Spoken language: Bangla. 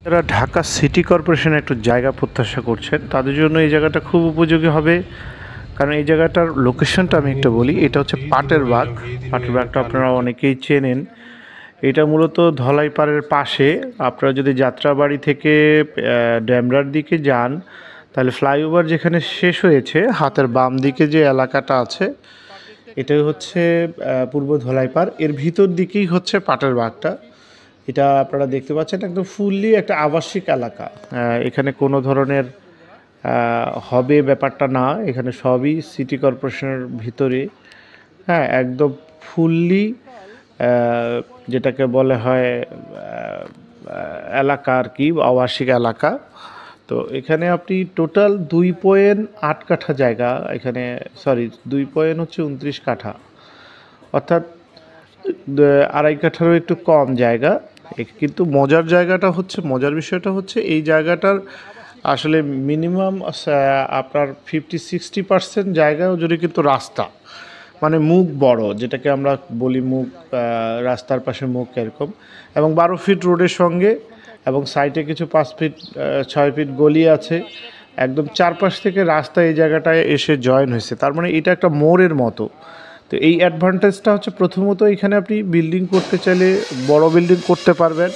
যারা ঢাকা সিটি কর্পোরেশনে একটু জায়গা প্রত্যাশা করছেন তাদের জন্য এই জায়গাটা খুব উপযোগী হবে। কারণ এই জায়গাটার লোকেশনটা আমি একটু বলি, এটা হচ্ছে পাটের বাগ। পাটের বাগটা আপনারা অনেকেই চেনেন। এটা মূলত ধলাইপাড়ের পাশে। আপনারা যদি যাত্রাবাড়ি থেকে ড্যামরার দিকে যান, তাহলে ফ্লাইওভার যেখানে শেষ হয়েছে হাতের বাম দিকে যে এলাকাটা আছে, এটাই হচ্ছে পূর্ব ধলাইপাড়। এর ভিতর দিকেই হচ্ছে পাটের বাগটা। এটা আপনারা দেখতে পাচ্ছেন একদম ফুললি একটা আবাসিক এলাকা। এখানে কোনো ধরনের হবে ব্যাপারটা না, এখানে সবই সিটি কর্পোরেশনের ভিতরে। হ্যাঁ, একদম ফুললি যেটাকে বলে হয় এলাকা আর কি, আবাসিক এলাকা। তো এখানে আপনি টোটাল 2.8 কাঠা জায়গা, এখানে 2.29 কাঠা, অর্থাৎ 2.5 কাঠারও একটু কম জায়গা। কিন্তু মজার বিষয়টা হচ্ছে এই জায়গাটার আসলে মিনিমাম আপনার 50-60% জায়গা জুড়ে কিন্তু রাস্তা, মানে মুখ বড়, যেটাকে আমরা বলি মুখ, রাস্তার পাশে মুখ এরকম, এবং 12 ফিট রোডের সঙ্গে, এবং সাইডে কিছু 5 ফিট 6 ফিট গলি আছে। একদম চারপাশ থেকে রাস্তা এই জায়গাটায় এসে জয়েন হয়েছে, তার মানে এটা একটা মোড়ের মতো। তো এই অ্যাডভান্টেজটা হচ্ছে, প্রথমত এখানে আপনি বিল্ডিং করতে চাইলে বড় বিল্ডিং করতে পারবেন।